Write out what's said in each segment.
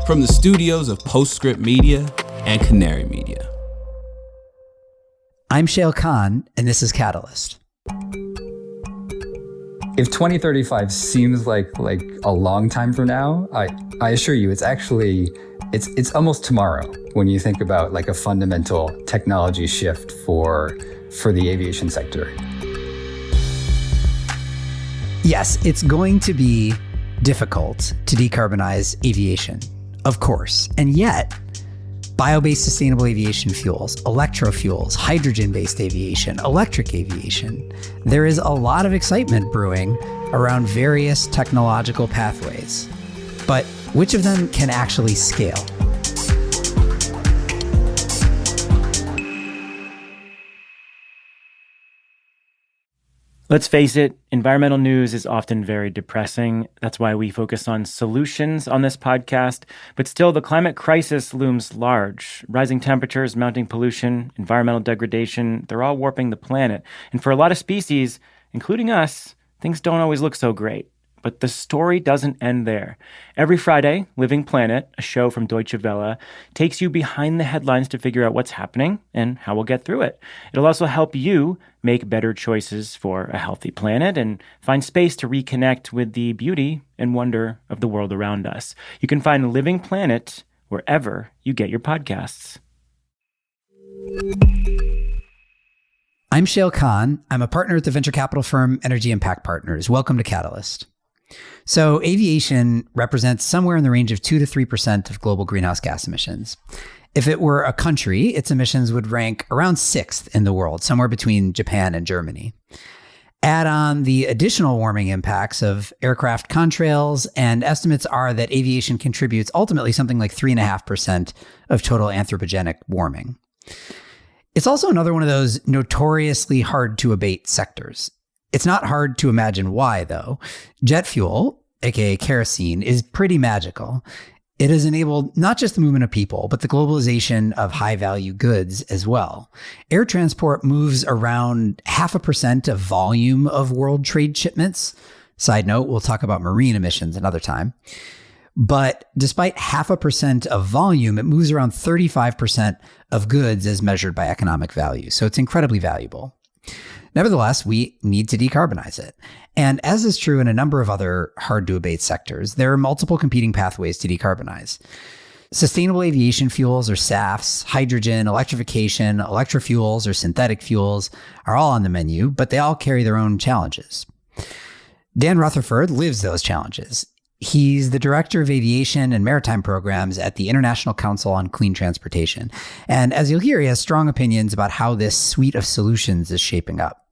from the studios of Postscript Media and Canary Media. I'm Shayle Khan, and this is Catalyst. If 2035 seems like a long time from now, I assure you it's actually it's almost tomorrow when you think about like a fundamental technology shift for the aviation sector. Yes, it's going to be difficult to decarbonize aviation, of course. And yet, bio-based sustainable aviation fuels, electrofuels, hydrogen-based aviation, electric aviation, there is a lot of excitement brewing around various technological pathways. But which of them can actually scale? Let's face it, environmental news is often very depressing. That's why we focus on solutions on this podcast. But still, the climate crisis looms large. Rising temperatures, mounting pollution, environmental degradation, they're all warping the planet. And for a lot of species, including us, things don't always look so great. But the story doesn't end there. Every Friday, Living Planet, a show from Deutsche Welle, takes you behind the headlines to figure out what's happening and how we'll get through it. It'll also help you make better choices for a healthy planet and find space to reconnect with the beauty and wonder of the world around us. You can find Living Planet wherever you get your podcasts. I'm Shayle Khan. I'm a partner at the venture capital firm Energy Impact Partners. Welcome to Catalyst. So aviation represents somewhere in the range of 2 to 3% of global greenhouse gas emissions. If it were a country, its emissions would rank around 6th in the world, somewhere between Japan and Germany. Add on the additional warming impacts of aircraft contrails, and estimates are that aviation contributes ultimately something like 3.5% of total anthropogenic warming. It's also another one of those notoriously hard to abate sectors. It's not hard to imagine why, though. Jet fuel, a.k.a. kerosene, is pretty magical. It has enabled not just the movement of people, but the globalization of high-value goods as well. Air transport moves around 0.5% of volume of world trade shipments. Side note, we'll talk about marine emissions another time. But despite 0.5% of volume, it moves around 35% of goods as measured by economic value. So it's incredibly valuable. Nevertheless, we need to decarbonize it. And as is true in a number of other hard-to-abate sectors, there are multiple competing pathways to decarbonize. Sustainable aviation fuels, or SAFs, hydrogen, electrification, electrofuels, or synthetic fuels are all on the menu, but they all carry their own challenges. Dan Rutherford lives those challenges. He's the director of aviation and maritime programs at the International Council on Clean Transportation. And as you'll hear, he has strong opinions about how this suite of solutions is shaping up.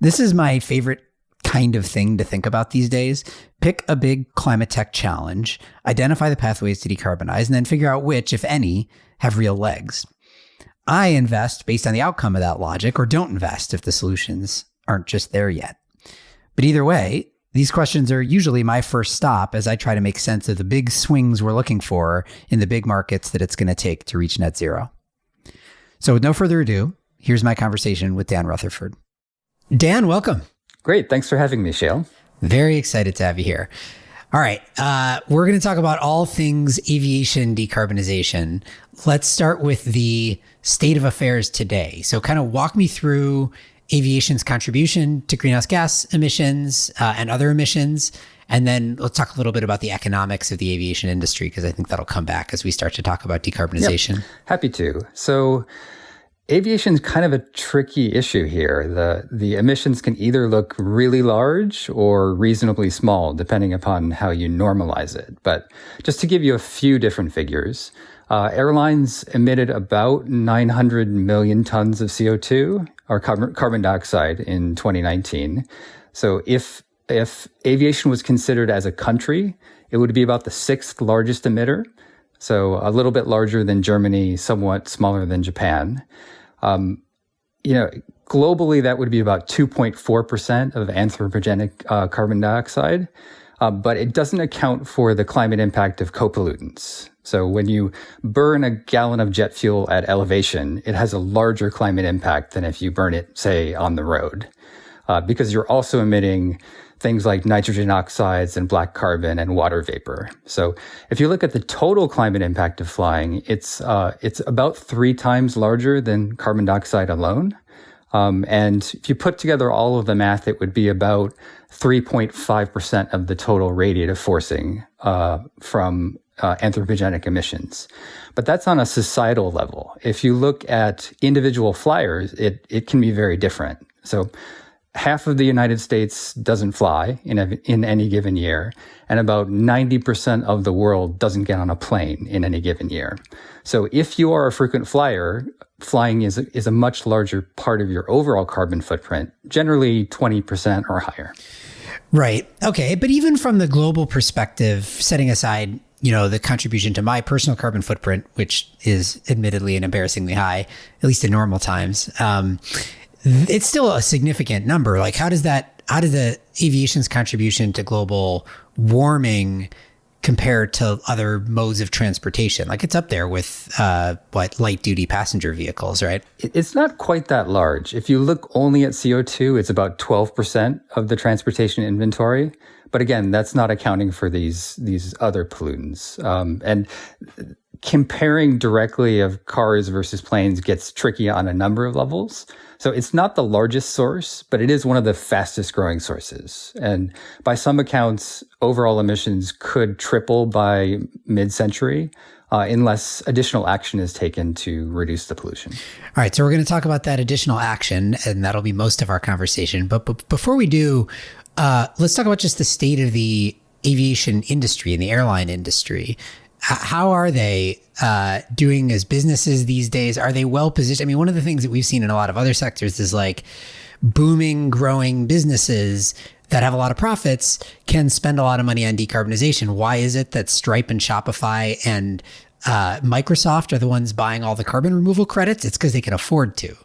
This is my favorite kind of thing to think about these days. Pick a big climate tech challenge, identify the pathways to decarbonize, and then figure out which, if any, have real legs. I invest based on the outcome of that logic, or don't invest if the solutions aren't just there yet. But either way, these questions are usually my first stop as I try to make sense of the big swings we're looking for in the big markets that it's going to take to reach net zero. So with no further ado, here's my conversation with Dan Rutherford. Dan, welcome. Great. Thanks for having me, Shayle. Very excited to have you here. All right. We're going to talk about all things aviation decarbonization. Let's start with the state of affairs today. So kind of walk me through aviation's contribution to greenhouse gas emissions and other emissions. And then let's talk a little bit about the economics of the aviation industry, because I think that'll come back as we start to talk about decarbonization. Yep. Happy to. So aviation is kind of a tricky issue here. The emissions can either look really large or reasonably small, depending upon how you normalize it. But just to give you a few different figures, airlines emitted about 900 million tons of CO2 or carbon dioxide in 2019. So if aviation was considered as a country, it would be about the 6th largest emitter. So a little bit larger than Germany, somewhat smaller than Japan. Globally, that would be about 2.4% of anthropogenic carbon dioxide. But it doesn't account for the climate impact of co-pollutants. So when you burn a gallon of jet fuel at elevation, it has a larger climate impact than if you burn it, say, on the road, because you're also emitting things like nitrogen oxides and black carbon and water vapor. So if you look at the total climate impact of flying, it's about 3 times larger than carbon dioxide alone. And if you put together all of the math, it would be about 3.5% of the total radiative forcing from anthropogenic emissions. But that's on a societal level. If you look at individual flyers, it can be very different. So half of the United States doesn't fly in any given year, and about 90% of the world doesn't get on a plane in any given year. So if you are a frequent flyer, flying is a much larger part of your overall carbon footprint, generally 20% or higher. Right. Okay. But even from the global perspective, setting aside, the contribution to my personal carbon footprint, which is admittedly and embarrassingly high, at least in normal times, it's still a significant number. Like, how does the aviation's contribution to global warming compare to other modes of transportation? Like, it's up there with light duty passenger vehicles, right? It's not quite that large. If you look only at CO2, it's about 12% of the transportation inventory. But again, that's not accounting for these other pollutants. And comparing directly of cars versus planes gets tricky on a number of levels. So it's not the largest source, but it is one of the fastest growing sources. And by some accounts, overall emissions could triple by mid-century unless additional action is taken to reduce the pollution. All right, so we're going to talk about that additional action, and that'll be most of our conversation. But before we do, let's talk about just the state of the aviation industry and the airline industry. How are they doing as businesses these days? Are they well positioned? I mean, one of the things that we've seen in a lot of other sectors is like booming, growing businesses that have a lot of profits can spend a lot of money on decarbonization. Why is it that Stripe and Shopify and Microsoft are the ones buying all the carbon removal credits? It's because they can afford to.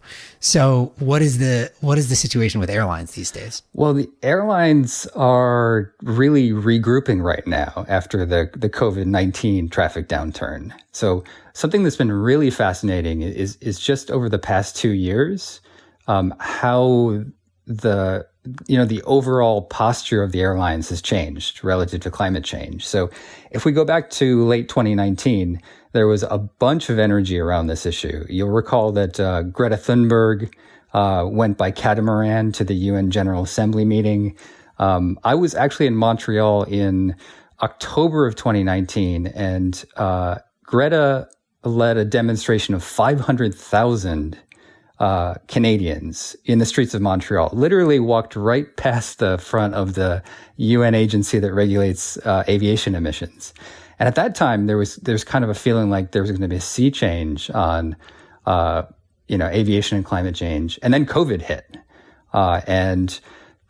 So what is the situation with airlines these days? Well, the airlines are really regrouping right now after the COVID-19 traffic downturn. So something that's been really fascinating is just over the past 2 years, how the overall posture of the airlines has changed relative to climate change. So if we go back to late 2019, there was a bunch of energy around this issue. You'll recall that Greta Thunberg went by catamaran to the UN General Assembly meeting. I was actually in Montreal in October of 2019, and Greta led a demonstration of 500,000 Canadians in the streets of Montreal, literally walked right past the front of the UN agency that regulates aviation emissions. And at that time, there's kind of a feeling like there was going to be a sea change on, aviation and climate change. And then COVID hit, and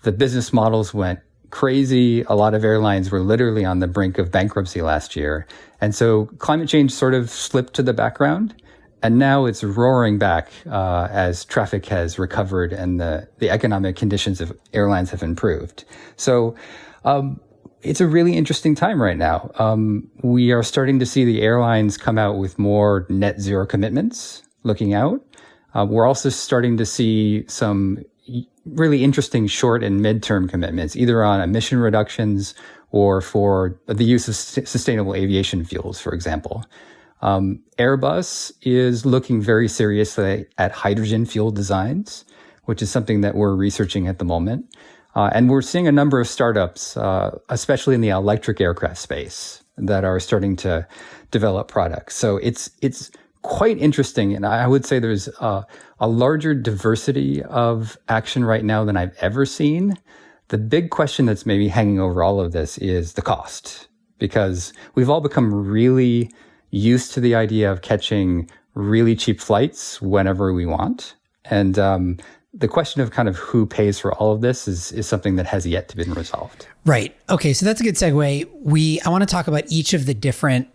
the business models went crazy. A lot of airlines were literally on the brink of bankruptcy last year. And so climate change sort of slipped to the background. And now it's roaring back as traffic has recovered and the economic conditions of airlines have improved. So it's a really interesting time right now. We are starting to see the airlines come out with more net zero commitments looking out. We're also starting to see some really interesting short and midterm commitments, either on emission reductions or for the use of sustainable aviation fuels, for example. Airbus is looking very seriously at hydrogen fuel designs, which is something that we're researching at the moment. And we're seeing a number of startups, especially in the electric aircraft space, that are starting to develop products. So it's quite interesting. And I would say there's a larger diversity of action right now than I've ever seen. The big question that's maybe hanging over all of this is the cost, because we've all become really used to the idea of catching really cheap flights whenever we want. And the question of kind of who pays for all of this is something that has yet to be resolved. Right. Okay. So that's a good segue. I want to talk about each of the different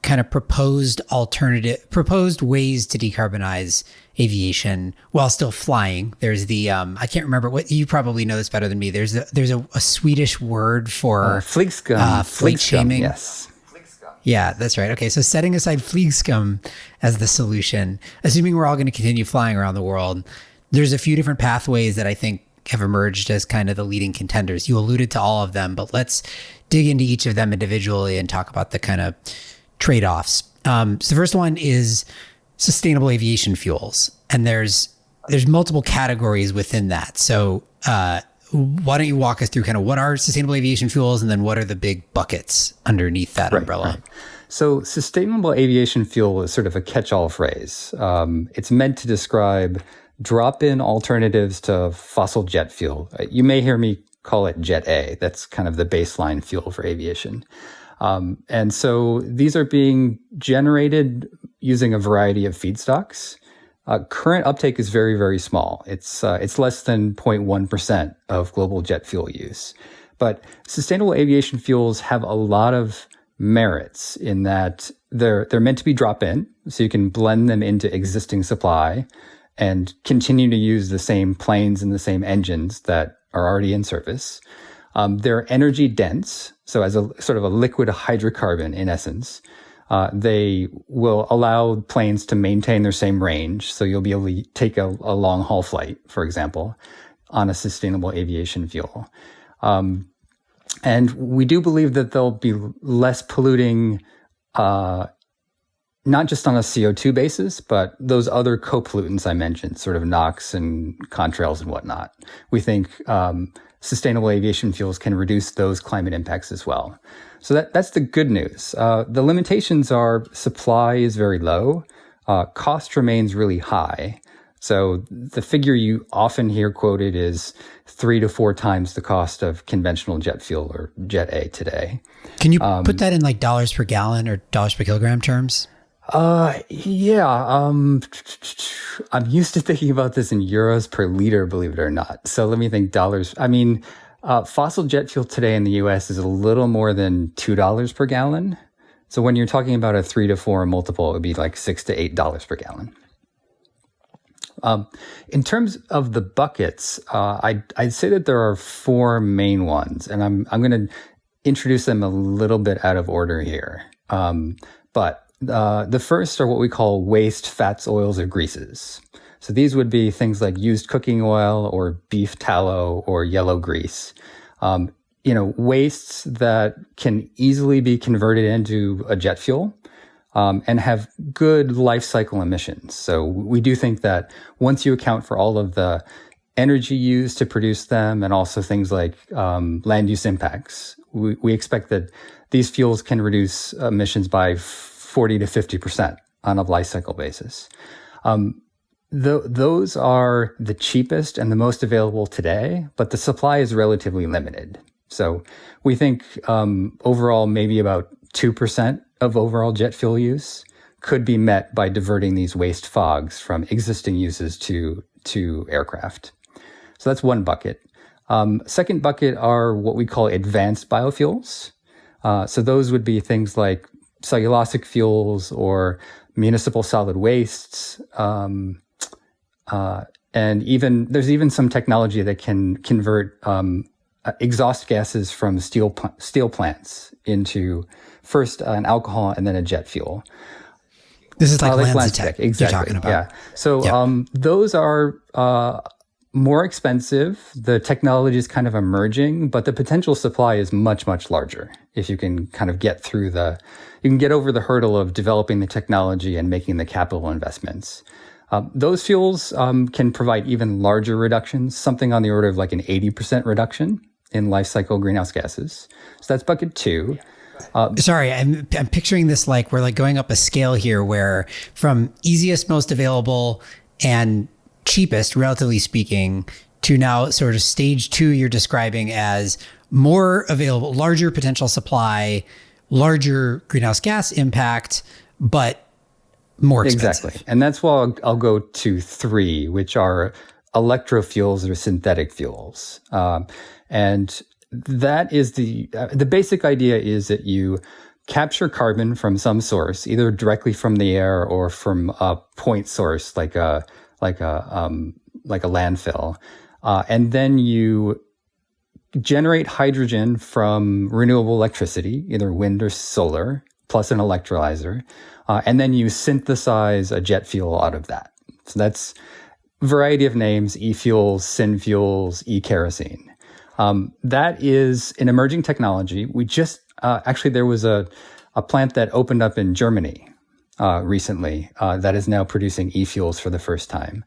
kind of proposed ways to decarbonize aviation while still flying. There's the, I can't remember what, you probably know this better than me. There's a Swedish word for flight shaming. Yes. Yeah, that's right. Okay, so setting aside Flygskum as the solution, assuming we're all going to continue flying around the world, there's a few different pathways that I think have emerged as kind of the leading contenders. You alluded to all of them, but let's dig into each of them individually and talk about the kind of trade-offs. So the first one is sustainable aviation fuels, and there's multiple categories within that. So why don't you walk us through kind of what are sustainable aviation fuels, and then what are the big buckets underneath that umbrella? Right. So sustainable aviation fuel is sort of a catch-all phrase. It's meant to describe drop-in alternatives to fossil jet fuel. You may hear me call it Jet A. That's kind of the baseline fuel for aviation. And so these are being generated using a variety of feedstocks. Current uptake is very, very small. It's less than 0.1% of global jet fuel use. But sustainable aviation fuels have a lot of merits in that they're meant to be drop-in, so you can blend them into existing supply and continue to use the same planes and the same engines that are already in service. They're energy dense, so as a sort of a liquid hydrocarbon in essence. They will allow planes to maintain their same range, so you'll be able to take a long haul flight, for example, on a sustainable aviation fuel. And we do believe that they'll be less polluting, not just on a CO2 basis, but those other co-pollutants I mentioned, sort of NOx and contrails and whatnot. We think sustainable aviation fuels can reduce those climate impacts as well. So that's the good news. The limitations are supply is very low, cost remains really high. So the figure you often hear quoted is 3 to 4 times the cost of conventional jet fuel or Jet A today. Can you put that in like dollars per gallon or dollars per kilogram terms? Yeah. I'm used to thinking about this in euros per liter, believe it or not. So let me think dollars. I mean, fossil jet fuel today in the US is a little more than $2 per gallon. So when you're talking about a 3 to 4 multiple, it would be like $6 to $8 per gallon. In terms of the buckets, I'd say that there are 4 main ones, and I'm going to introduce them a little bit out of order here. But the first are what we call waste fats, oils, or greases. So these would be things like used cooking oil or beef tallow or yellow grease. Wastes that can easily be converted into a jet fuel. And have good life cycle emissions. So we do think that once you account for all of the energy used to produce them and also things like land use impacts, we expect that these fuels can reduce emissions by 40 to 50% on a life cycle basis. Those are the cheapest and the most available today, but the supply is relatively limited. So we think overall maybe about 2% of overall jet fuel use could be met by diverting these waste fogs from existing uses to aircraft. So that's one bucket. Second bucket are what we call advanced biofuels. So those would be things like cellulosic fuels or municipal solid wastes. And there's even some technology that can convert exhaust gases from steel plants into first an alcohol and then a jet fuel. This is like LanzaTech exactly. You're talking about. Yeah. So those are more expensive. The technology is kind of emerging, but the potential supply is much, much larger. If you can kind of get over the hurdle of developing the technology and making the capital investments. Those fuels can provide even larger reductions, something on the order of like an 80% reduction in life cycle greenhouse gases. So that's bucket 2. Sorry, I'm picturing this like we're like going up a scale here where from easiest, most available and cheapest, relatively speaking, to now sort of stage 2 you're describing as more available, larger potential supply, larger greenhouse gas impact, but more expensive. Exactly. And that's why I'll go to 3, which are electrofuels or synthetic fuels. And that is the basic idea is that you capture carbon from some source, either directly from the air or from a point source like a landfill, and then you generate hydrogen from renewable electricity, either wind or solar, plus an electrolyzer, and then you synthesize a jet fuel out of that. So that's variety of names, e-fuels, synfuels, e-kerosene. That is an emerging technology. We just, actually, there was a plant that opened up in Germany recently that is now producing e-fuels for the first time.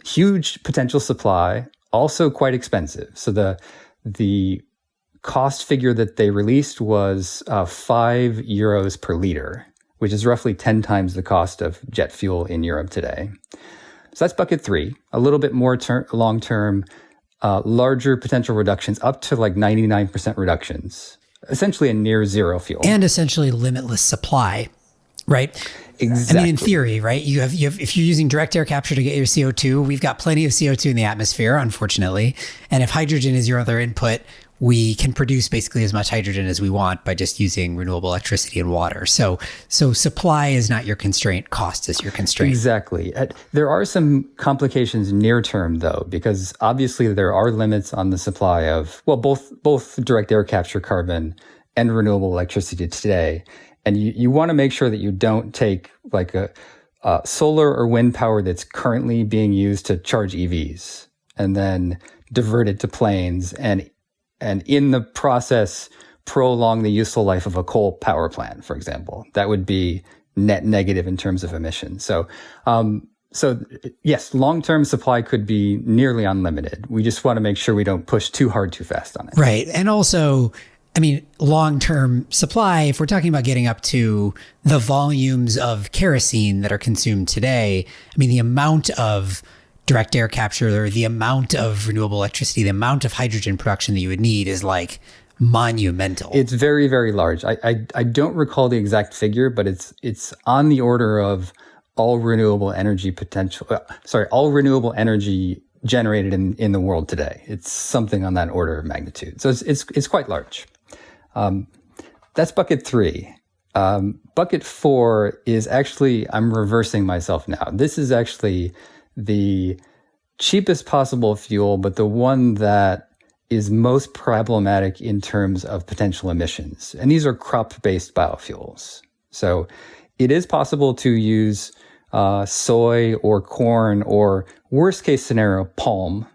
Huge potential supply, also quite expensive. So the cost figure that they released was €5 per liter, which is roughly 10 times the cost of jet fuel in Europe today. So that's bucket 3, a little bit more long-term, larger potential reductions, up to like 99% reductions, essentially a near zero fuel. And essentially limitless supply, right? Exactly. I mean, in theory, right? You have, if you're using direct air capture to get your CO2, we've got plenty of CO2 in the atmosphere, unfortunately. And if hydrogen is your other input, we can produce basically as much hydrogen as we want by just using renewable electricity and water. So supply is not your constraint, cost is your constraint. Exactly. There are some complications near term though, because obviously there are limits on the supply of, well, both direct air capture carbon and renewable electricity today. And you want to make sure that you don't take like a solar or wind power that's currently being used to charge EVs and then divert it to planes and in the process, prolong the useful life of a coal power plant, for example. That would be net negative in terms of emissions. So yes, long-term supply could be nearly unlimited. We just want to make sure we don't push too hard, too fast on it. Right. And also, I mean, long-term supply, if we're talking about getting up to the volumes of kerosene that are consumed today, I mean, the amount of direct air capture or the amount of renewable electricity, the amount of hydrogen production that you would need is like monumental. It's very, very large. I don't recall the exact figure, but it's on the order of all renewable energy all renewable energy generated in the world today. It's something on that order of magnitude. So it's quite large. That's bucket 3. Bucket 4 is actually, I'm reversing myself now. This is actually the cheapest possible fuel, but the one that is most problematic in terms of potential emissions. And these are crop-based biofuels. So it is possible to use soy or corn or worst case scenario, palm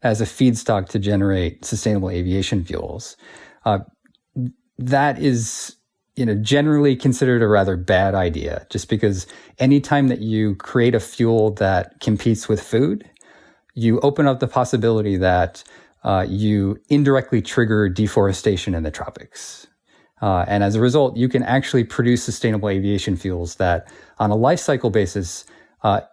as a feedstock to generate sustainable aviation fuels. That is generally considered a rather bad idea, just because anytime that you create a fuel that competes with food, you open up the possibility that you indirectly trigger deforestation in the tropics. And as a result, you can actually produce sustainable aviation fuels that, on a life cycle basis,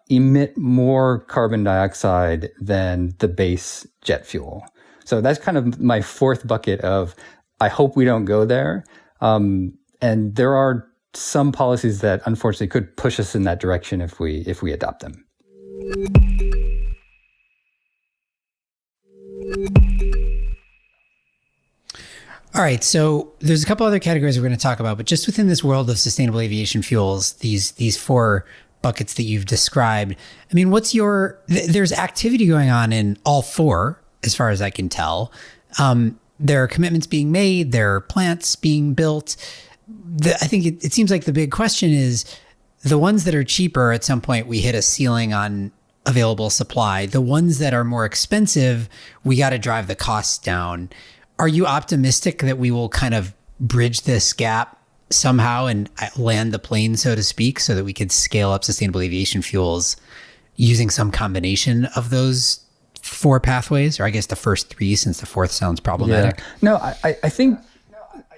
emit more carbon dioxide than the base jet fuel. So that's kind of my 4th bucket of, I hope we don't go there. And there are some policies that unfortunately could push us in that direction if we adopt them. All right, so there's a couple other categories we're going to talk about, but just within this world of sustainable aviation fuels, these 4 buckets that you've described, I mean, there's activity going on in all 4, as far as I can tell. There are commitments being made, there are plants being built. I think it seems like the big question is the ones that are cheaper, at some point we hit a ceiling on available supply. The ones that are more expensive, we got to drive the costs down. Are you optimistic that we will kind of bridge this gap somehow and land the plane, so to speak, so that we could scale up sustainable aviation fuels using some combination of those 4 pathways, or I guess the first 3, since the 4th sounds problematic? Yeah. No, I think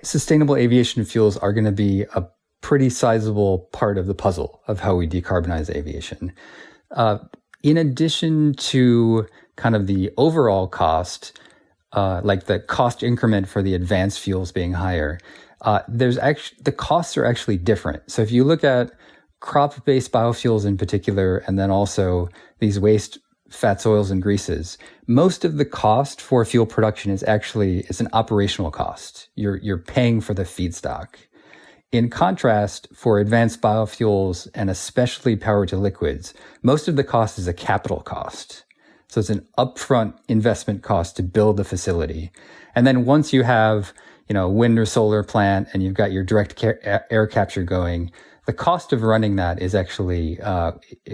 sustainable aviation fuels are going to be a pretty sizable part of the puzzle of how we decarbonize aviation. In addition to kind of the overall cost, like the cost increment for the advanced fuels being higher, the costs are actually different. So if you look at crop-based biofuels in particular, and then also these waste fats, oils, and greases, most of the cost for fuel production is an operational cost. You're paying for the feedstock. In contrast, for advanced biofuels and especially power to liquids, most of the cost is a capital cost. So it's an upfront investment cost to build the facility. And then once you have, a wind or solar plant and you've got your direct air capture going, the cost of running that is actually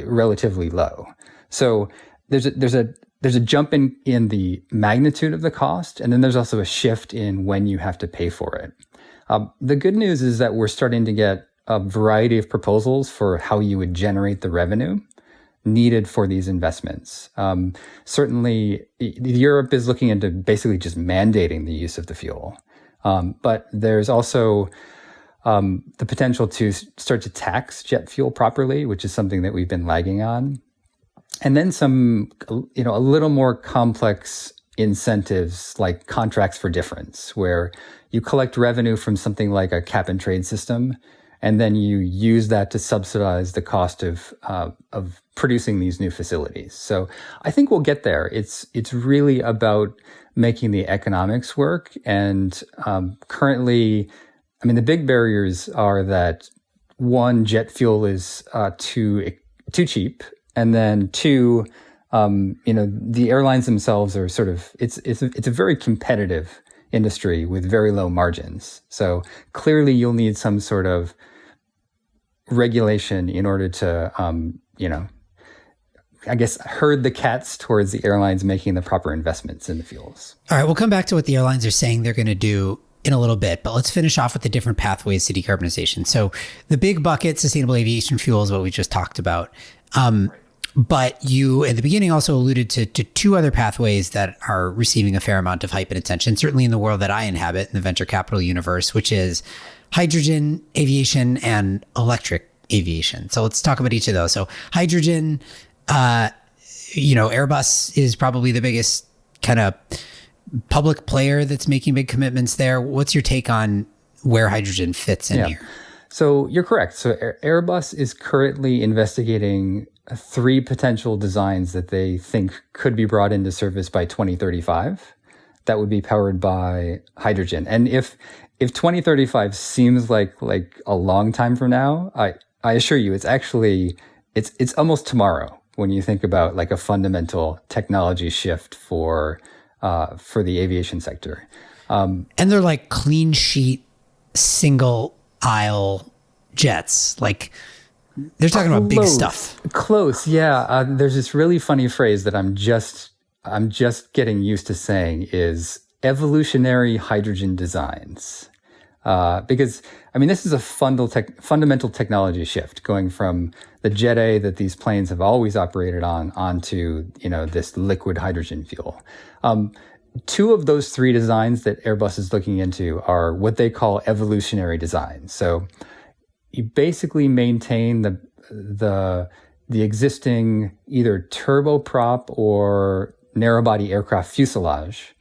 relatively low. So there's a jump in the magnitude of the cost, and then there's also a shift in when you have to pay for it. The good news is that we're starting to get a variety of proposals for how you would generate the revenue needed for these investments. Certainly, Europe is looking into basically just mandating the use of the fuel. But there's also the potential to start to tax jet fuel properly, which is something that we've been lagging on. And then some, a little more complex incentives like contracts for difference, where you collect revenue from something like a cap and trade system, and then you use that to subsidize the cost of producing these new facilities. So I think we'll get there. It's really about making the economics work. And currently, the big barriers are that one, jet fuel is too cheap, and then two, the airlines themselves are sort of it's a very competitive industry with very low margins. So clearly, you'll need some sort of regulation in order to, herd the cats towards the airlines making the proper investments in the fuels. All right, we'll come back to what the airlines are saying they're going to do in a little bit, but let's finish off with the different pathways to decarbonization. So the big bucket, sustainable aviation fuel, is what we just talked about. But you, at the beginning, also alluded to two other pathways that are receiving a fair amount of hype and attention, certainly in the world that I inhabit, in the venture capital universe, which is hydrogen aviation and electric aviation. So let's talk about each of those. So hydrogen, Airbus is probably the biggest kind of public player that's making big commitments there. What's your take on where hydrogen fits in here? So you're correct. So Airbus is currently investigating 3 potential designs that they think could be brought into service by 2035 that would be powered by hydrogen. And if 2035 seems like a long time from now, I assure you it's actually it's almost tomorrow when you think about like a fundamental technology shift for the aviation sector. And they're like clean sheet single aisle jets. Like they're talking about big stuff. Close, yeah. There's this really funny phrase that I'm just getting used to saying is evolutionary hydrogen designs, because this is a fundamental technology shift going from the Jet A that these planes have always operated on onto this liquid hydrogen fuel. 2 of those 3 designs that Airbus is looking into are what they call evolutionary designs. So you basically maintain the existing either turboprop or narrow-body aircraft fuselage.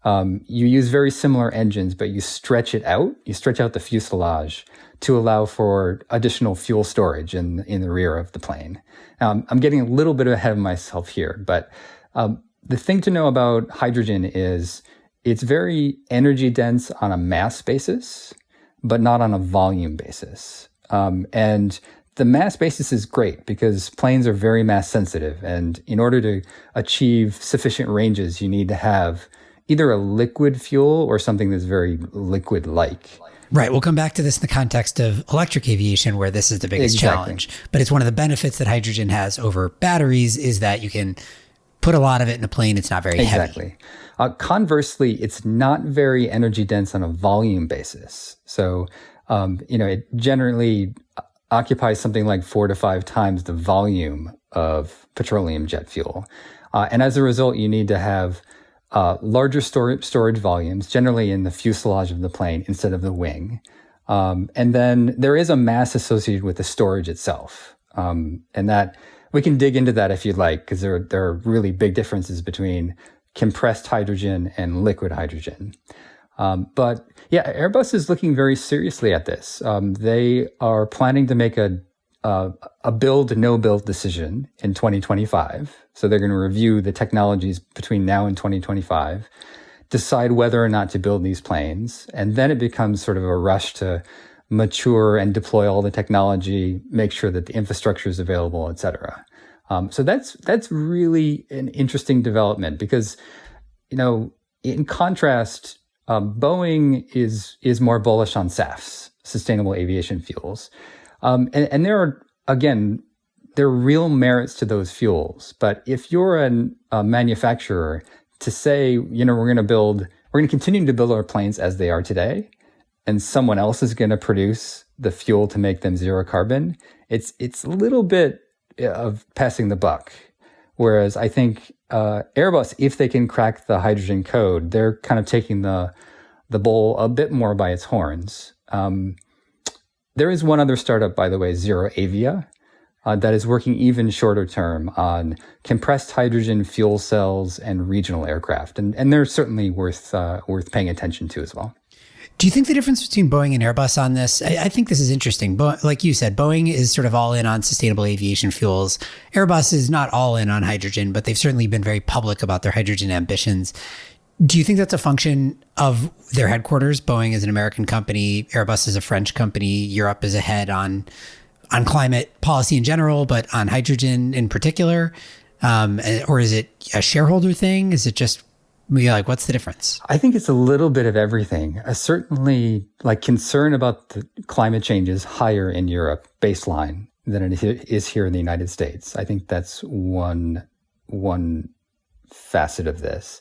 You use very similar engines, but you stretch it out. You stretch out the fuselage to allow for additional fuel storage in the rear of the plane. I'm getting a little bit ahead of myself here, but the thing to know about hydrogen is it's very energy dense on a mass basis, but not on a volume basis. And the mass basis is great because planes are very mass sensitive. And in order to achieve sufficient ranges, you need to have either a liquid fuel or something that's very liquid-like. Right. We'll come back to this in the context of electric aviation, where this is the biggest challenge. But it's one of the benefits that hydrogen has over batteries is that you can put a lot of it in a plane. It's not very heavy. Conversely, it's not very energy dense on a volume basis. So, it generally occupies something like 4 to 5 times the volume of petroleum jet fuel. And as a result, you need to have larger storage volumes, generally in the fuselage of the plane instead of the wing. And then there is a mass associated with the storage itself. And that we can dig into that if you'd like, because there are really big differences between compressed hydrogen and liquid hydrogen. But yeah, Airbus is looking very seriously at this. They are planning to make a build, no build decision in 2025. So they're going to review the technologies between now and 2025, decide whether or not to build these planes. And then it becomes sort of a rush to mature and deploy all the technology, make sure that the infrastructure is available, et cetera. So that's really an interesting development because, in contrast, Boeing is more bullish on SAFs, sustainable aviation fuels. And there are real merits to those fuels. But if you're a manufacturer to say, we're going to continue to build our planes as they are today, and someone else is going to produce the fuel to make them zero carbon, it's a little bit of passing the buck. Whereas I think Airbus, if they can crack the hydrogen code, they're kind of taking the bull a bit more by its horns. There is one other startup, by the way, ZeroAvia, that is working even shorter term on compressed hydrogen fuel cells and regional aircraft, and they're certainly worth paying attention to as well. Do you think the difference between Boeing and Airbus on this? I think this is interesting. Like you said, Boeing is sort of all in on sustainable aviation fuels. Airbus is not all in on hydrogen, but they've certainly been very public about their hydrogen ambitions. Do you think that's a function of their headquarters? Boeing is an American company, Airbus is a French company, Europe is ahead on climate policy in general, but on hydrogen in particular? Or is it a shareholder thing? Is it just what's the difference? I think it's a little bit of everything. Certainly, concern about the climate change is higher in Europe baseline than it is here in the United States. I think that's one facet of this.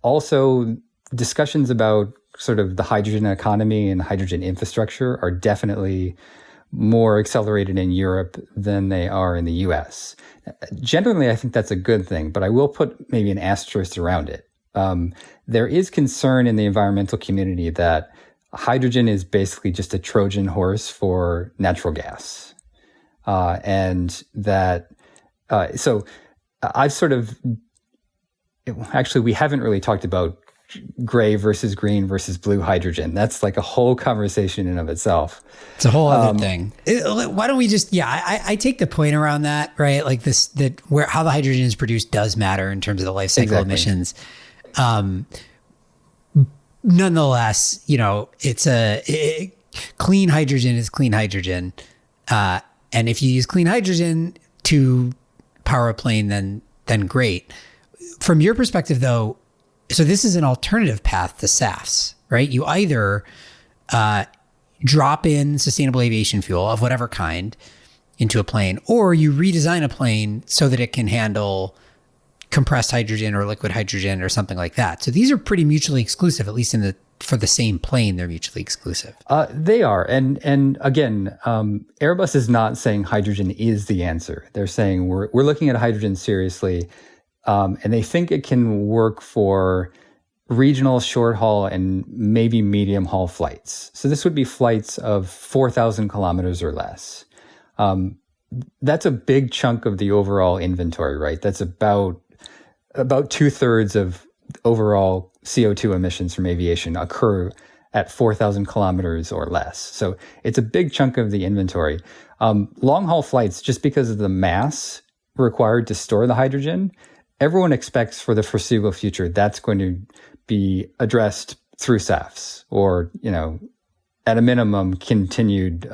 Also, discussions about sort of the hydrogen economy and hydrogen infrastructure are definitely more accelerated in Europe than they are in the US. Generally, I think that's a good thing, but I will put maybe an asterisk around it. There is concern in the environmental community that hydrogen is basically just a Trojan horse for natural gas. And that, so I've sort of, actually, we haven't really talked about gray versus green versus blue hydrogen. That's like a whole conversation in and of itself. It's a whole other thing. Why don't we just, I take the point around that, right? Like this, how the hydrogen is produced does matter in terms of the life cycle emissions. Nonetheless, it's clean hydrogen is clean hydrogen. And if you use clean hydrogen to power a plane, then great. From your perspective though, so this is an alternative path to SAFs, right? You either drop in sustainable aviation fuel of whatever kind into a plane, or you redesign a plane so that it can handle compressed hydrogen or liquid hydrogen or something like that. So these are pretty mutually exclusive, at least for the same plane, they're mutually exclusive. They are. And again, Airbus is not saying hydrogen is the answer. They're saying we're looking at hydrogen seriously. And they think it can work for regional short haul and maybe medium haul flights. So this would be flights of 4,000 kilometers or less. That's a big chunk of the overall inventory, right? That's about 2/3 of overall CO2 emissions from aviation occur at 4,000 kilometers or less. So it's a big chunk of the inventory. Long haul flights, just because of the mass required to store the hydrogen, everyone expects for the foreseeable future that's going to be addressed through SAFs or, at a minimum, continued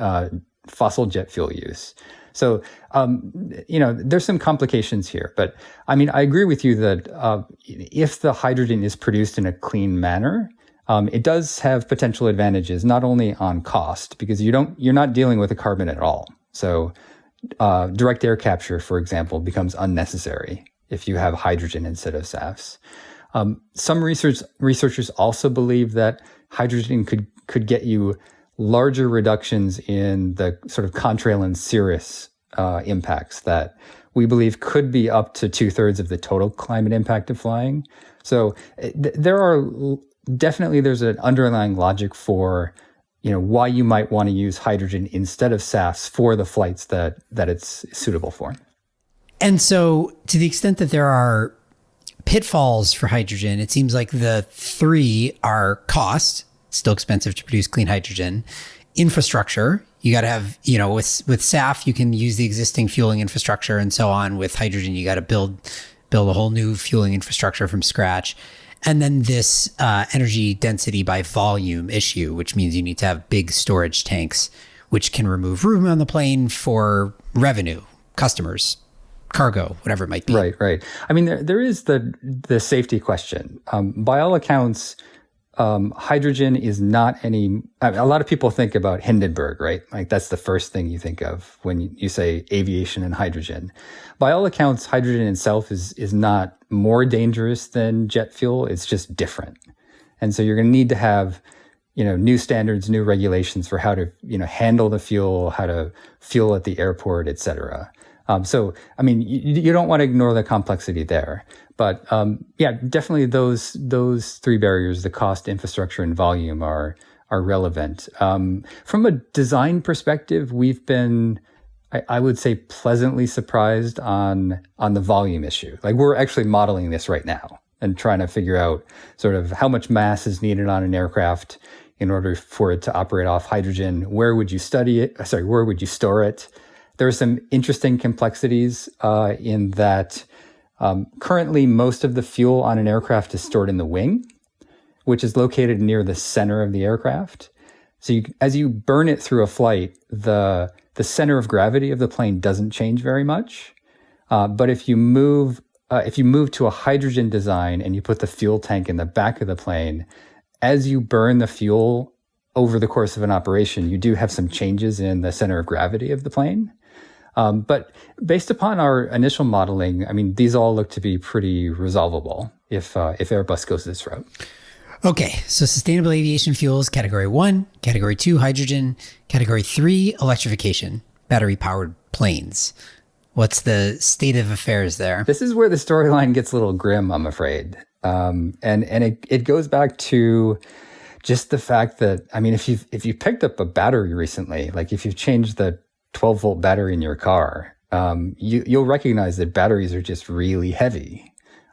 fossil jet fuel use. So, there's some complications here. But I mean, I agree with you that if the hydrogen is produced in a clean manner, it does have potential advantages, not only on cost, because you're not dealing with the carbon at all. So direct air capture, for example, becomes unnecessary if you have hydrogen instead of SAFs. Some researchers also believe that hydrogen could get you larger reductions in the sort of contrail and cirrus impacts that we believe could be up to 2/3 of the total climate impact of flying. So there's an underlying logic for why you might want to use hydrogen instead of SAFs for the flights that it's suitable for. And so to the extent that there are pitfalls for hydrogen, it seems like the three are cost, still expensive to produce clean hydrogen, infrastructure, you got to have, with SAF, you can use the existing fueling infrastructure and so on. With hydrogen, you got to build a whole new fueling infrastructure from scratch. And then this energy density by volume issue, which means you need to have big storage tanks, which can remove room on the plane for revenue, customers, cargo, whatever it might be. Right. I mean, there is the safety question. By all accounts, hydrogen is not a lot of people think about Hindenburg, right? Like that's the first thing you think of when you say aviation and hydrogen. By all accounts, hydrogen itself is not more dangerous than jet fuel. It's just different. And so you're going to need to have, new standards, new regulations for how to, handle the fuel, how to fuel at the airport, et cetera. You don't want to ignore the complexity there. But definitely those three barriers, the cost, infrastructure, and volume are relevant. From a design perspective, we've been, I would say, pleasantly surprised on the volume issue. Like we're actually modeling this right now and trying to figure out sort of how much mass is needed on an aircraft in order for it to operate off hydrogen. Where would you where would you store it? There are some interesting complexities in that currently most of the fuel on an aircraft is stored in the wing, which is located near the center of the aircraft. So as you burn it through a flight, the center of gravity of the plane doesn't change very much. But if you move to a hydrogen design and you put the fuel tank in the back of the plane, as you burn the fuel over the course of an operation, you do have some changes in the center of gravity of the plane. But based upon our initial modeling, these all look to be pretty resolvable if Airbus goes this route. Okay, so sustainable aviation fuels, category 1, category 2, hydrogen, category 3, electrification, battery-powered planes. What's the state of affairs there? This is where the storyline gets a little grim, I'm afraid. And it goes back to just the fact that, if you picked up a battery recently, like if you've changed the 12-volt battery in your car, you'll recognize that batteries are just really heavy.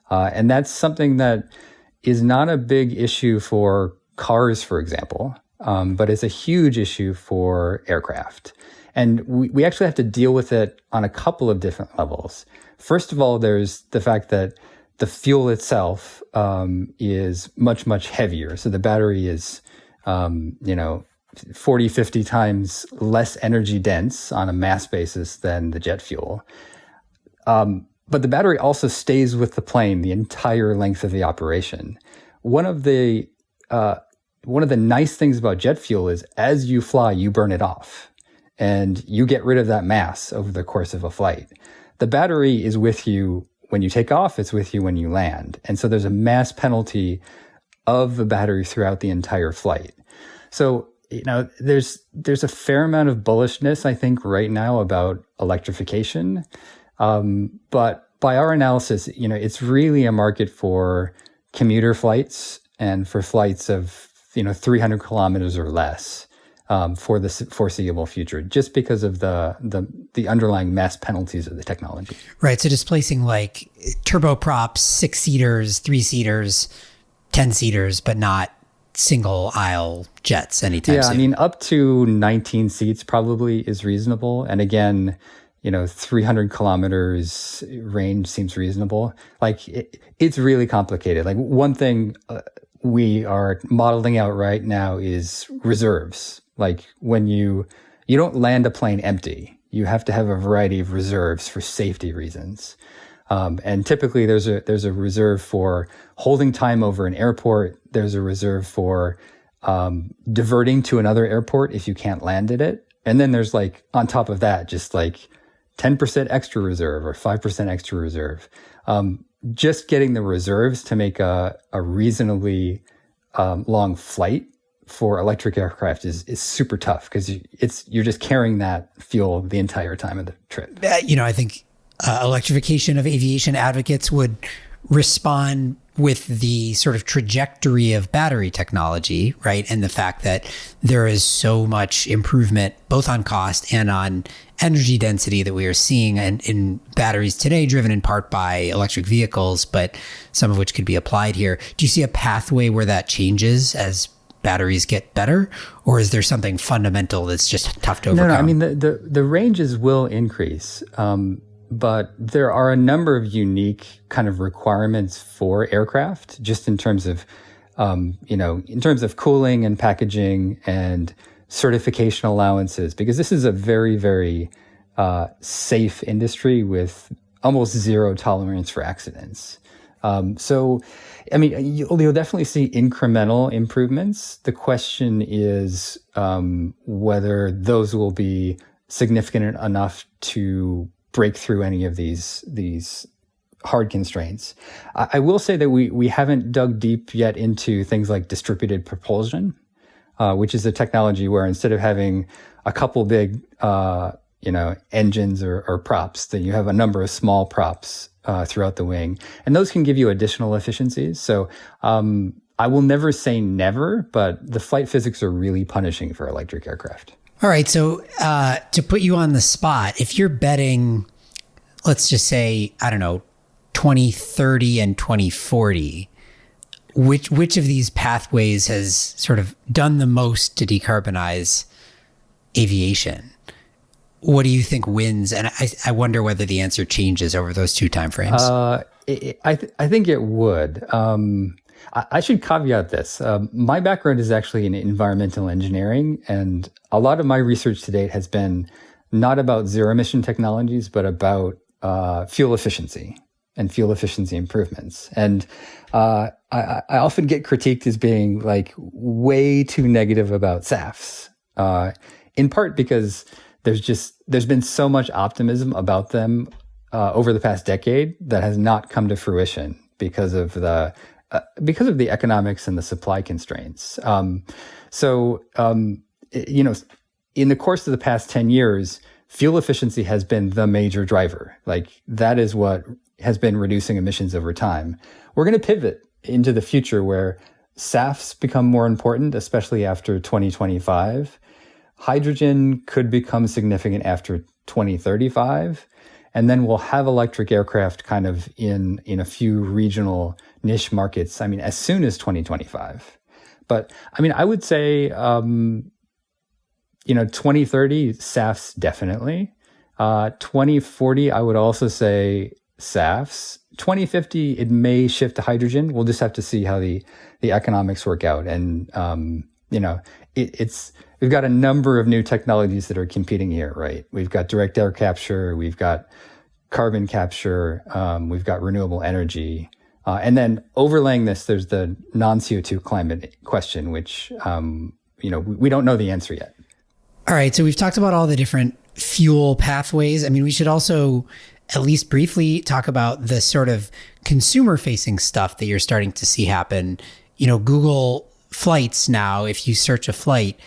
And that's something that is not a big issue for cars, for example, but it's a huge issue for aircraft. And we actually have to deal with it on a couple of different levels. First of all, there's the fact that the fuel itself is much, much heavier. So the battery is, 40, 50 times less energy dense on a mass basis than the jet fuel. But the battery also stays with the plane the entire length of the operation. One of the nice things about jet fuel is as you fly, you burn it off and you get rid of that mass over the course of a flight. The battery is with you when you take off, it's with you when you land. And so there's a mass penalty of the battery throughout the entire flight. So, there's a fair amount of bullishness, I think, right now about electrification. But by our analysis, it's really a market for commuter flights and for flights of, 300 kilometers or less, for the foreseeable future, just because of the underlying mass penalties of the technology. Right. So displacing like turboprops, 6-seaters, 3-seaters, 10-seaters, but not single aisle jets anytime soon. Up to 19 seats probably is reasonable. And again, 300 kilometers range seems reasonable. Like it's really complicated. Like one thing we are modeling out right now is reserves. Like when you don't land a plane empty, you have to have a variety of reserves for safety reasons. And typically there's a reserve for holding time over an airport. There's a reserve for diverting to another airport if you can't land at it. And then there's like, on top of that, just like 10% extra reserve or 5% extra reserve. Just getting the reserves to make a reasonably long flight for electric aircraft is super tough because you're just carrying that fuel the entire time of the trip. I think electrification of aviation advocates would respond with the sort of trajectory of battery technology, right? And the fact that there is so much improvement both on cost and on energy density that we are seeing in batteries today, driven in part by electric vehicles, but some of which could be applied here. Do you see a pathway where that changes as batteries get better, or is there something fundamental that's just tough to overcome? No, the ranges will increase. But there are a number of unique kind of requirements for aircraft, just in terms of, in terms of cooling and packaging and certification allowances, because this is a very, very safe industry with almost zero tolerance for accidents. So, I mean, you'll definitely see incremental improvements. The question is whether those will be significant enough to break through any of these hard constraints. I will say that we haven't dug deep yet into things like distributed propulsion, which is a technology where instead of having a couple big engines or props, that you have a number of small props throughout the wing, and those can give you additional efficiencies. So I will never say never, but the flight physics are really punishing for electric aircraft. All right, so to put you on the spot, if you're betting, let's just say, I don't know, 2030 and 2040, which of these pathways has sort of done the most to decarbonize aviation? What do you think wins? And I wonder whether the answer changes over those two timeframes. I think it would. I should caveat this. My background is actually in environmental engineering, and a lot of my research to date has been not about zero emission technologies, but about fuel efficiency and fuel efficiency improvements. And I often get critiqued as being like way too negative about SAFs, in part because there's been so much optimism about them over the past decade that has not come to fruition because of the economics and the supply constraints. In the course of the past 10 years, fuel efficiency has been the major driver. Like, that is what has been reducing emissions over time. We're going to pivot into the future where SAFs become more important, especially after 2025. Hydrogen could become significant after 2035. And then we'll have electric aircraft kind of in a few regional niche markets, I mean, as soon as 2025. But I mean, I would say, 2030, SAFs definitely. 2040, I would also say SAFs. 2050, it may shift to hydrogen. We'll just have to see how the economics work out. And, we've got a number of new technologies that are competing here, right? We've got direct air capture, we've got carbon capture, we've got renewable energy. And then overlaying this, there's the non-CO2 climate question, which, we don't know the answer yet. All right. So we've talked about all the different fuel pathways. I mean, we should also at least briefly talk about the sort of consumer facing stuff that you're starting to see happen. Google Flights now, if you search a flight,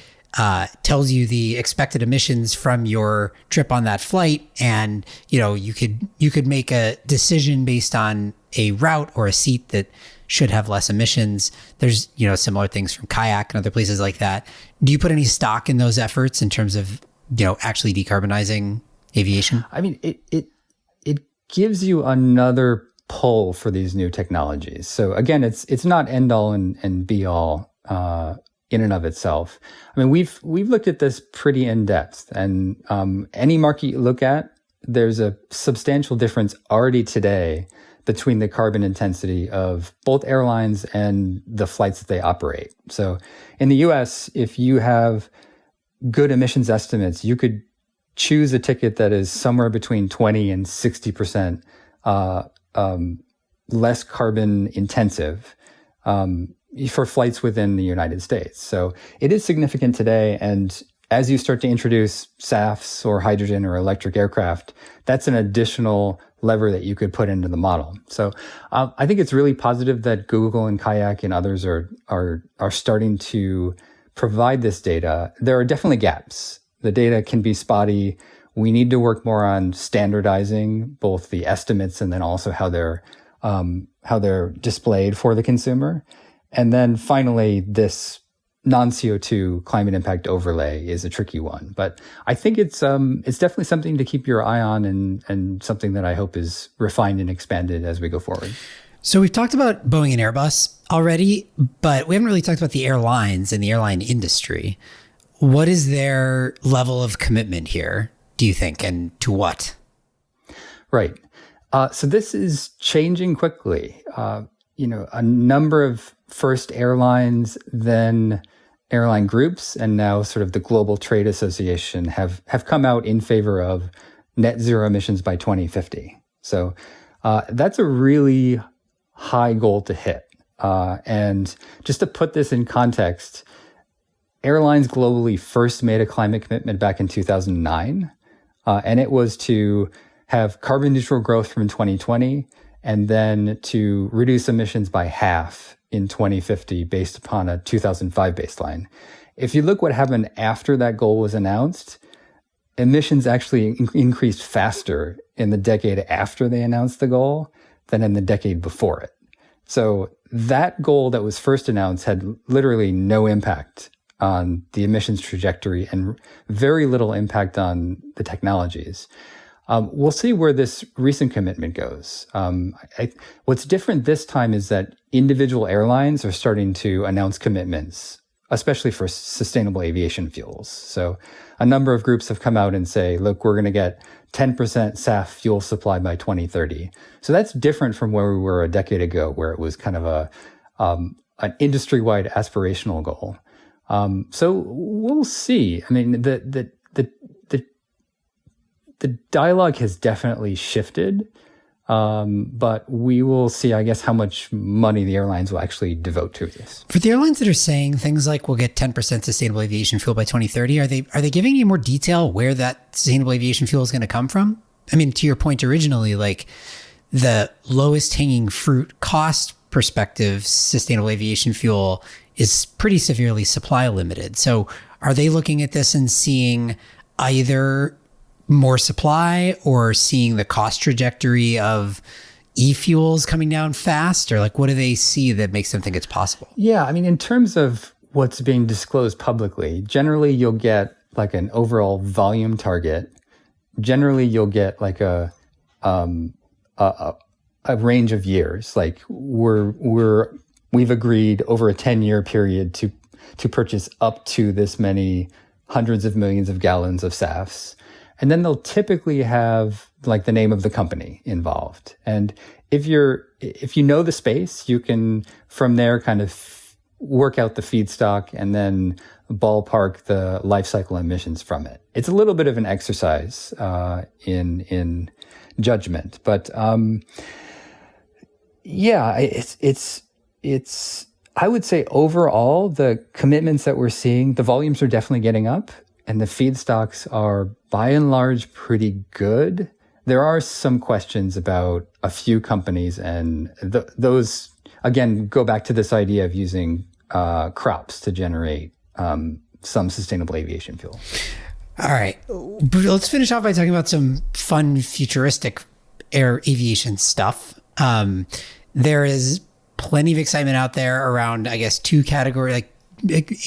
tells you the expected emissions from your trip on that flight. And, you could make a decision based on a route or a seat that should have less emissions. There's, similar things from Kayak and other places like that. Do you put any stock in those efforts in terms of, actually decarbonizing aviation? I mean, it gives you another pull for these new technologies. So again, it's not end all and be all in and of itself. I mean, we've looked at this pretty in depth, and any market you look at, there's a substantial difference already today between the carbon intensity of both airlines and the flights that they operate. So in the US, if you have good emissions estimates, you could choose a ticket that is somewhere between 20 and 60% less carbon intensive for flights within the United States. So it is significant today. And as you start to introduce SAFs or hydrogen or electric aircraft, that's an additional lever that you could put into the model. So I think it's really positive that Google and Kayak and others are starting to provide this data. There are definitely gaps. The data can be spotty. We need to work more on standardizing both the estimates and then also how they're displayed for the consumer. And then finally, this non-CO2 climate impact overlay is a tricky one. But I think it's definitely something to keep your eye on and something that I hope is refined and expanded as we go forward. So we've talked about Boeing and Airbus already, but we haven't really talked about the airlines and the airline industry. What is their level of commitment here, do you think, and to what? Right. So this is changing quickly. A number of first airlines, then airline groups, and now sort of the Global Trade Association have come out in favor of net zero emissions by 2050. So that's a really high goal to hit. And just to put this in context, airlines globally first made a climate commitment back in 2009, and it was to have carbon neutral growth from 2020 and then to reduce emissions by half in 2050 based upon a 2005 baseline. If you look what happened after that goal was announced, emissions actually increased faster in the decade after they announced the goal than in the decade before it. So that goal that was first announced had literally no impact on the emissions trajectory and very little impact on the technologies. We'll see where this recent commitment goes. What's different this time is that individual airlines are starting to announce commitments, especially for sustainable aviation fuels. So a number of groups have come out and say, look, we're going to get 10% SAF fuel supply by 2030. So that's different from where we were a decade ago, where it was kind of an industry-wide aspirational goal. So we'll see. I mean, the dialogue has definitely shifted, but we will see, I guess, how much money the airlines will actually devote to this. For the airlines that are saying things like we'll get 10% sustainable aviation fuel by 2030, are they giving you more detail where that sustainable aviation fuel is going to come from? I mean, to your point originally, like the lowest hanging fruit cost perspective, sustainable aviation fuel is pretty severely supply limited. So are they looking at this and seeing either more supply or seeing the cost trajectory of e-fuels coming down fast? Or like, what do they see that makes them think it's possible? Yeah, I mean, in terms of what's being disclosed publicly, generally you'll get like an overall volume target. Generally you'll get like a range of years. Like we've agreed over a 10-year period to purchase up to this many hundreds of millions of gallons of SAFs. And then they'll typically have like the name of the company involved. And if you know the space, you can from there kind of work out the feedstock and then ballpark the life cycle emissions from it. It's a little bit of an exercise in judgment, but yeah, it's I would say overall the commitments that we're seeing, the volumes are definitely getting up. And the feedstocks are, by and large, pretty good. There are some questions about a few companies, and those, again, go back to this idea of using crops to generate some sustainable aviation fuel. All right. Let's finish off by talking about some fun, futuristic air aviation stuff. There is plenty of excitement out there around, I guess, two categories, like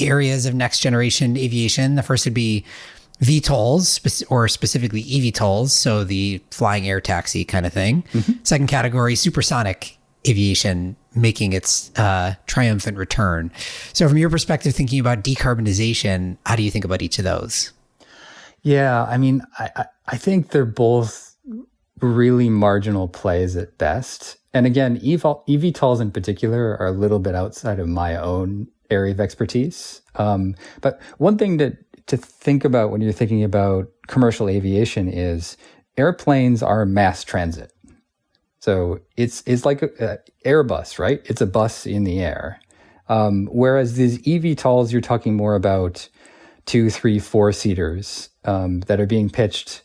areas of next generation aviation. The first would be VTOLs, or specifically eVTOLs, so the flying air taxi kind of thing. Mm-hmm. Second category, supersonic aviation, making its triumphant return. So from your perspective, thinking about decarbonization, how do you think about each of those? Yeah, I mean, I think they're both really marginal plays at best. And again, eVTOLs in particular are a little bit outside of my own area of expertise. But one thing to think about when you're thinking about commercial aviation is airplanes are mass transit. So it's like an Airbus, right? It's a bus in the air. Whereas these eVTOLs, you're talking more about 2, 3, 4-seaters that are being pitched,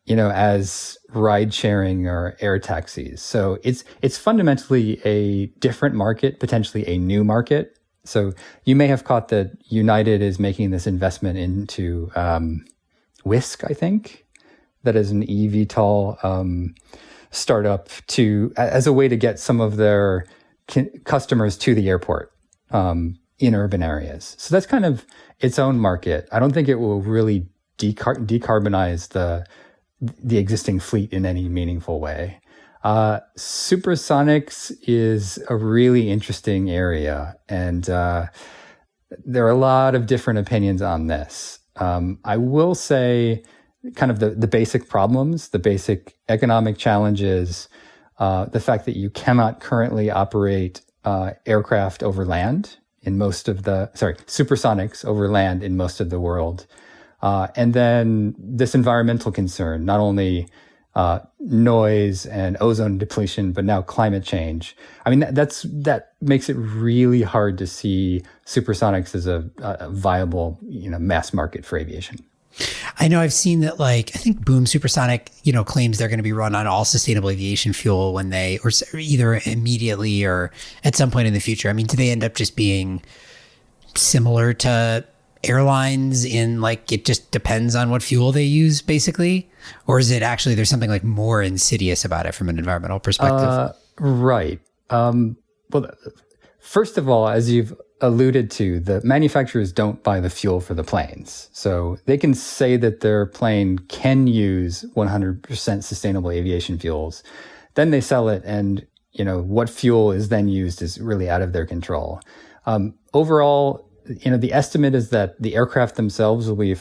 as ride sharing or air taxis. So it's fundamentally a different market, potentially a new market. So you may have caught that United is making this investment into Whisk, I think, that is an eVTOL startup as a way to get some of their customers to the airport in urban areas. So that's kind of its own market. I don't think it will really decarbonize the existing fleet in any meaningful way. Supersonics is a really interesting area, and there are a lot of different opinions on this. I will say kind of the basic problems, the basic economic challenges, the fact that you cannot currently operate aircraft over land in supersonics over land in most of the world. And then this environmental concern, not only noise and ozone depletion, but now climate change. I mean, that makes it really hard to see supersonics as a viable, mass market for aviation. I know I've seen that, I think Boom Supersonic, claims they're going to be run on all sustainable aviation fuel when or either immediately or at some point in the future. I mean, do they end up just being similar to airlines in it just depends on what fuel they use, basically? Or is it actually there's something more insidious about it from an environmental perspective? Right. Well, first of all, as you've alluded to, the manufacturers don't buy the fuel for the planes. So they can say that their plane can use 100% sustainable aviation fuels. Then they sell it, and what fuel is then used is really out of their control. Overall, the estimate is that the aircraft themselves will be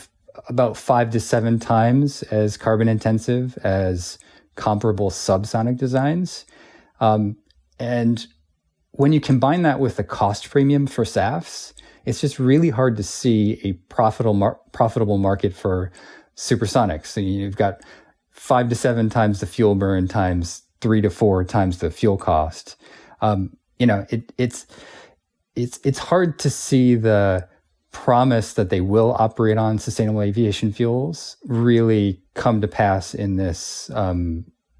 about 5 to 7 times as carbon intensive as comparable subsonic designs. And when you combine that with the cost premium for SAFs, it's just really hard to see a profitable market for supersonics. So you've got 5 to 7 times the fuel burn times 3 to 4 times the fuel cost. It's hard to see the promise that they will operate on sustainable aviation fuels really come to pass in this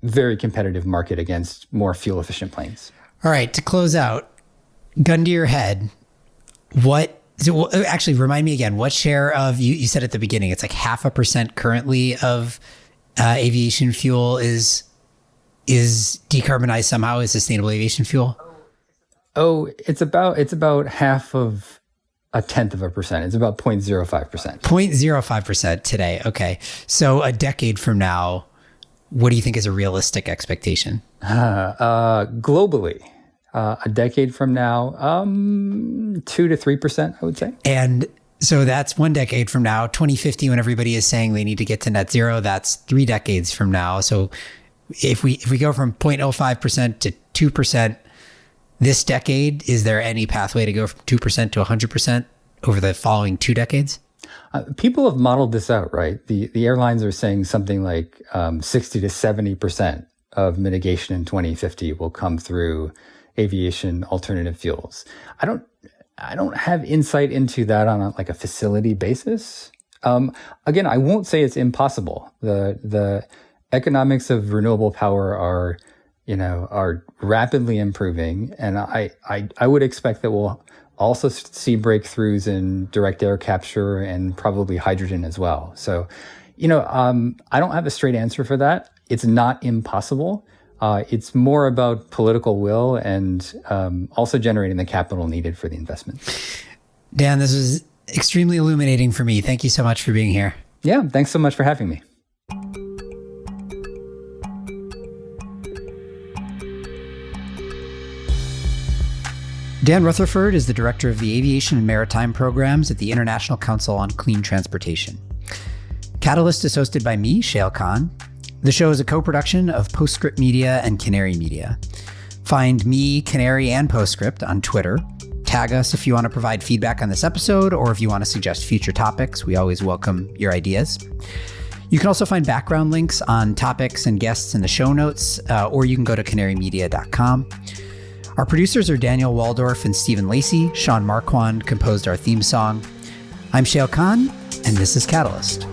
very competitive market against more fuel efficient planes. All right, to close out, gun to your head, actually remind me again, what share of, you said at the beginning, it's 0.5% currently of aviation fuel is decarbonized somehow as sustainable aviation fuel? Oh, it's about half of 0.1%. It's about 0.05%. 0.05% today. Okay. So a decade from now, what do you think is a realistic expectation? Globally, a decade from now, 2 to 3%, I would say. And so that's 1 decade from now. 2050, when everybody is saying they need to get to net zero, that's 3 decades from now. So if we go from 0.05% to 2% this decade, is there any pathway to go from 2% to 100% over the following 2 decades? People have modeled this out, right? The airlines are saying something like 60 to 70% of mitigation in 2050 will come through aviation alternative fuels. I don't have insight into that on a facility basis. Again, I won't say it's impossible. The economics of renewable power are rapidly improving, and I would expect that we'll also see breakthroughs in direct air capture and probably hydrogen as well. So, I don't have a straight answer for that. It's not impossible. It's more about political will and also generating the capital needed for the investment. Dan, this was extremely illuminating for me. Thank you so much for being here. Yeah, thanks so much for having me. Dan Rutherford is the director of the Aviation and Maritime Programs at the International Council on Clean Transportation. Catalyst is hosted by me, Shayle Khan. The show is a co-production of Postscript Media and Canary Media. Find me, Canary, and Postscript on Twitter. Tag us if you want to provide feedback on this episode or if you want to suggest future topics. We always welcome your ideas. You can also find background links on topics and guests in the show notes, or you can go to canarymedia.com. Our producers are Daniel Waldorf and Stephen Lacey. Sean Marquand composed our theme song. I'm Shayle Khan, and this is Catalyst.